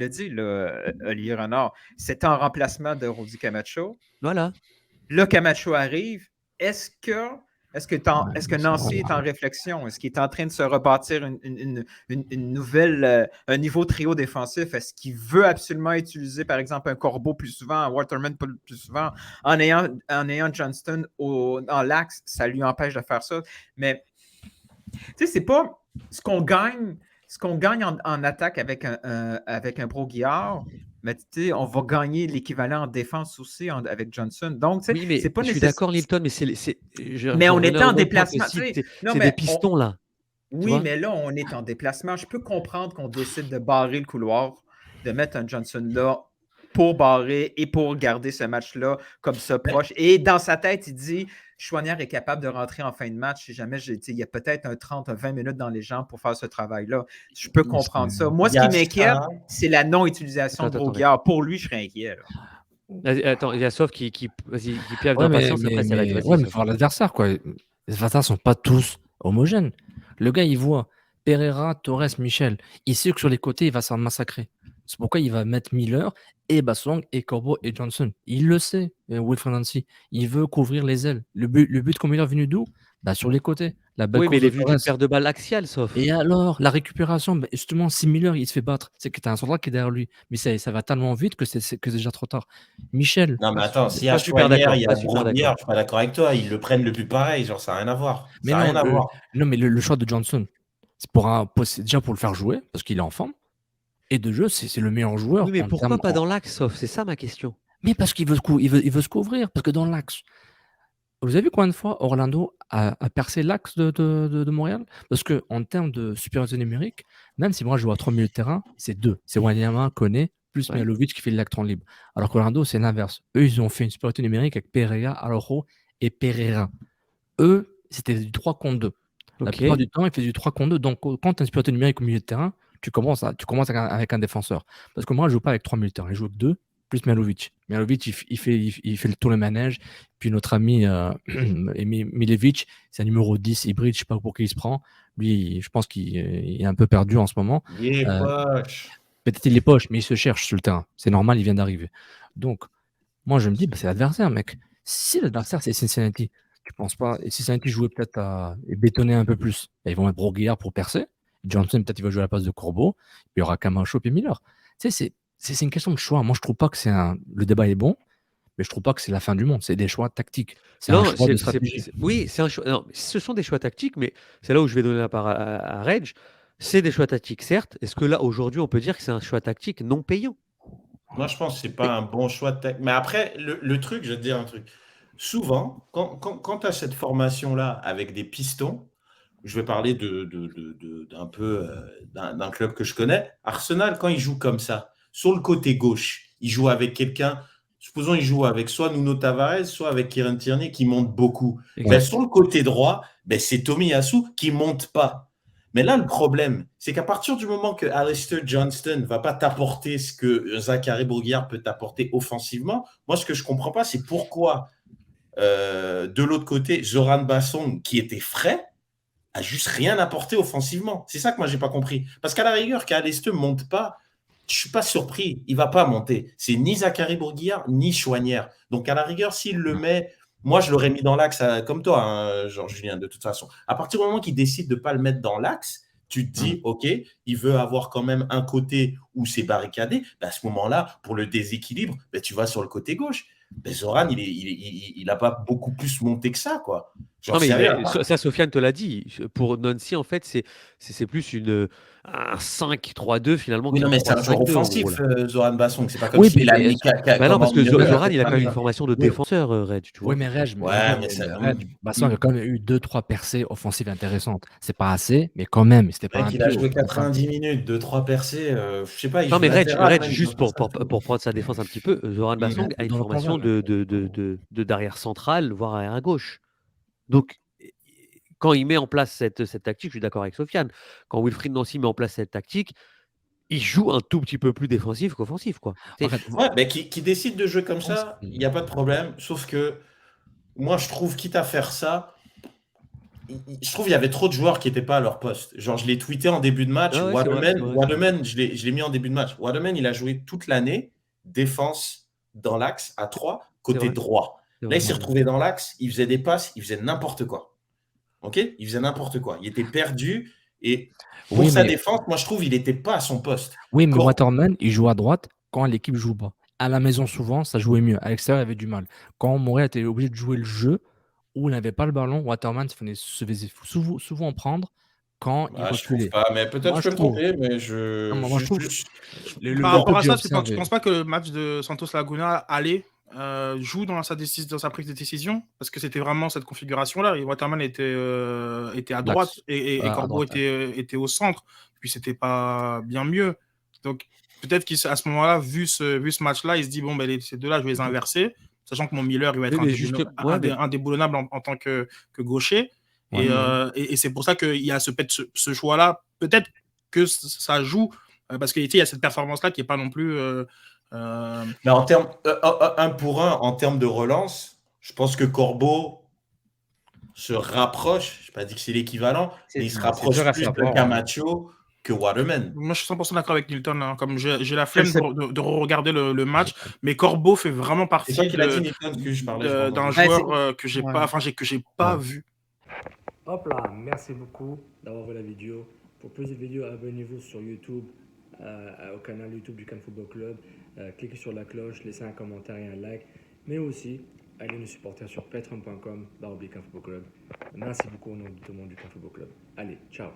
l'as dit, là, Olivier Renard, c'était en remplacement de Rudy Camacho. Voilà. Là, Camacho arrive. Est-ce que, est-ce que Nancy est en Ouais. réflexion? Est-ce qu'il est en train de se rebâtir une nouvelle, un niveau trio défensif? Est-ce qu'il veut absolument utiliser, par exemple, un Corbeau plus souvent, un Waterman plus souvent? En ayant Johnston dans l'axe, ça lui empêche de faire ça. Mais, tu sais, c'est pas ce qu'on gagne. Ce qu'on gagne en attaque avec un Brault-Guillard, mais tu sais, on va gagner l'équivalent en défense aussi avec Johnson. Donc, tu sais, Oui, mais c'est pas je suis nécessaire. d'accord, Lilton, mais Mais j'en on revenais était au en même point que déplacement. si Non, c'est des mais pistons, là. Tu oui, vois? mais là, on est en déplacement. Je peux comprendre qu'on décide de barrer le couloir, de mettre un Johnson là pour barrer et pour garder ce match-là comme ça proche. Et dans sa tête, il dit Chouanière est capable de rentrer en fin de match si jamais il y a peut-être un 30, un 20 minutes dans les jambes pour faire ce travail-là. Je peux comprendre ça. Moi, Il ce y qui a m'inquiète, ça. c'est la non-utilisation de Attends, Brault-Guillard. Pour lui, je serais inquiet. Là. Vas-y, attends, il y a Sof vas-y, qui piaffe Ouais, mais, d'impatience, après mais, ça va être mais, vas-y, ouais, mais Sof. faut voir l'adversaire, quoi. Les adversaires sont pas tous homogènes. Le gars, il voit Pereira, Torres, Michel. Il sait que sur les côtés, il va s'en massacrer. C'est pourquoi il va mettre Miller et Bassong et Corbeau et Johnson. Il le sait, Wilfred Nancy. Il veut couvrir les ailes. Le but qu'on Miller est venu d'où? Bah, sur les côtés. La belle Oui, mais course il est de venu Torres. d'une paire de balles axiale, Sof. Et alors, la récupération, bah, justement, si Miller il se fait battre, c'est que tu as un soldat qui est derrière lui. Mais ça va tellement vite que c'est déjà trop tard. Michel, Non, mais attends, s'il y a Pas super Chouanière, d'accord, il y a pas super Brault-Guillard, d'accord. je suis pas d'accord avec toi. Ils le prennent le plus pareil, genre ça n'a rien à voir. mais Ça n'a non, rien à voir. non, mais le choix de Johnson, c'est déjà pour le faire jouer, parce qu'il est en forme. Et de jeu, c'est le meilleur joueur Oui, mais en pourquoi termes. pas dans l'axe, Sof? C'est ça ma question. Mais parce qu'il veut, il veut se couvrir, parce que dans l'axe. Vous avez vu combien de fois Orlando a percé l'axe de Montréal? Parce que en termes de supériorité numérique, même si moi je joue à 3 milieux de terrain, c'est deux. C'est Wanyama, Koné, plus Ouais. Mihailovic qui fait l'électron libre. Alors qu'Orlando, c'est l'inverse. Eux, ils ont fait une supériorité numérique avec Pereira, Araujo et Pereira. Eux, c'était du 3 contre 2. La Ok. plupart du temps, ils faisaient du 3 contre 2. Donc, quand tu as une supériorité numérique au milieu de terrain, tu commences avec un défenseur. Parce que moi, je ne joue pas avec 3 milieux de terrain. Je joue avec 2, plus Mihailovic. Mihailovic, il fait le tour le manège. Puis notre ami Milevic, c'est un numéro 10 hybride, je ne sais pas pour qui il se prend. Lui, je pense qu'il est un peu perdu en ce moment. Il est poche. Peut-être il est poche, mais il se cherche sur le terrain. C'est normal, il vient d'arriver. Donc, moi, je me dis, c'est l'adversaire, mec. Si l'adversaire, c'est Cincinnati, tu penses pas. Et Cincinnati jouait peut-être à bétonner un peu plus. Et ils vont mettre Brault-Guillard pour percer. Johnson, peut-être, il va jouer à la place de Corbeau. Puis il y aura Camacho et Miller. Tu sais, c'est une question de choix. Moi, je trouve pas que le débat est bon, mais je trouve pas que c'est la fin du monde. C'est des choix tactiques. C'est un choix de stratégie. Oui, c'est un choix. Non, ce sont des choix tactiques, mais c'est là où je vais donner la part à Reg. C'est des choix tactiques, certes. Est-ce que là, aujourd'hui, on peut dire que c'est un choix tactique non payant? Moi, je pense que ce n'est pas un bon choix de tactique. Mais après, le truc, je vais te dire un truc. Souvent, quand tu as cette formation-là avec des pistons, je vais parler d'un club que je connais. Arsenal, quand il joue comme ça, sur le côté gauche, il joue avec quelqu'un, supposons il joue avec soit Nuno Tavares, soit avec Kieran Tierney qui monte beaucoup. Ben, sur le côté droit, ben, c'est Tomiyasu qui monte pas. Mais là, le problème, c'est qu'à partir du moment que Alistair Johnston ne va pas t'apporter ce que Zachary Brault-Guillard peut t'apporter offensivement, moi, ce que je ne comprends pas, c'est pourquoi, de l'autre côté, Zoran Bassong, qui était frais, a juste rien apporté offensivement. C'est ça que moi, je n'ai pas compris. Parce qu'à la rigueur, qu'Alistair ne monte pas, je ne suis pas surpris. Il ne va pas monter. C'est ni Zachary Brault-Guillard, ni Chouanière. Donc, à la rigueur, s'il le met... Moi, je l'aurais mis dans l'axe comme toi, hein, Julien, de toute façon. À partir du moment qu'il décide de ne pas le mettre dans l'axe, tu te dis, OK, il veut avoir quand même un côté où c'est barricadé. Ben, à ce moment-là, pour le déséquilibre, ben, tu vas sur le côté gauche. Ben, Zoran, il n'a pas beaucoup plus monté que ça, quoi. Genre, Non, mais sérieux, ça, Sofiane te l'a dit. Pour Nancy, en fait, c'est plus un 5-3-2 finalement. Oui, non, mais c'est un joueur 3-5-2, en offensif, gros, là. Zoran Basson. C'est pas comme Oui, s'il a mis Bah non, parce que Zoran, il a quand même une formation. formation de défenseur, Reg, tu vois. Oui, mais Reg, Ouais, mais ça. Basson a quand même eu 2-3 percées offensives intéressantes. C'est pas assez, mais quand même, c'était pas Mec, un il a pied. joué 90 minutes, 2-3 percées. Je sais pas, il Non, joue mais Reg, latéral, même, juste pour prendre sa défense un petit peu, Zoran Bassong a une Dans le formation combat, de d'arrière central, voire arrière gauche. Donc, quand il met en place cette tactique, je suis d'accord avec Sofiane, quand Wilfried Nancy met en place cette tactique, il joue un tout petit peu plus défensif qu'offensif, quoi. Ouais, mais qui décide de jouer comme ça, il n'y a pas de problème. Sauf que moi, je trouve, quitte à faire ça, je trouve qu'il y avait trop de joueurs qui n'étaient pas à leur poste. Genre, je l'ai tweeté en début de match. Ah ouais, c'est vrai, c'est vrai, c'est vrai. Waterman, je l'ai mis en début de match. Waterman, il a joué toute l'année défense dans l'axe à 3, côté vrai. droit. C'est Là, vrai. il s'est retrouvé dans l'axe, il faisait des passes, il faisait n'importe quoi. OK? Il faisait n'importe quoi. Il était perdu et pour Oui, sa mais, défense, moi, je trouve qu'il n'était pas à son poste. oui, mais Corbeau, Waterman, il joue à droite quand l'équipe joue bas. À la maison, souvent, ça jouait mieux. À l'extérieur, il avait du mal. Quand Montréal était obligé de jouer le jeu où il n'avait pas le ballon, Waterman se faisait souvent prendre quand il je trouve reculait. pas, mais peut-être Moi, je je peux me trouve. tromper, mais Non, moi, je trouve. Le Par peu rapport que à j'ai ça, tu observé. penses pas que le match de Santos Laguna aller joue dans sa prise de décision? Parce que c'était vraiment cette configuration-là. Et Waterman était à droite L'axe. et À Corbeau droite. Ouais. était au centre. Puis c'était pas bien mieux. Donc peut-être qu'à ce moment-là, vu ce match-là, il se dit bon, ben, ces deux-là, je vais les inverser, sachant que mon Miller, il va être Oui, mais juste, indéboulonnable en tant que gaucher. Ouais. Et c'est pour ça qu'il y a ce choix-là. Peut-être que ça joue parce qu'il y a cette performance-là qui n'est pas non plus. Mais en termes, un pour un, en termes de relance, je pense que Corbeau se rapproche, je n'ai pas dit que c'est l'équivalent, mais il se rapproche dur à plus de savoir, ouais. Camacho que Waterman. Moi, je suis 100% d'accord avec Nilton. Hein. Comme j'ai la Je flemme sais- de regarder le match, mais Corbeau fait vraiment C'est partie ça qu'il a dit, Nilton, que je parlais. d'un Ouais, joueur que j'ai ouais. pas, que j'ai pas Ouais. vu. Hop là, merci beaucoup d'avoir vu la vidéo. Pour plus de vidéos, abonnez-vous sur YouTube, au canal YouTube du Cannes Football Club. Cliquez sur la cloche, laissez un commentaire et un like. Mais aussi, allez nous supporter sur patreon.com/Cannes Football Club. Merci beaucoup au nom de tout le monde du Cannes Football Club. Allez, ciao.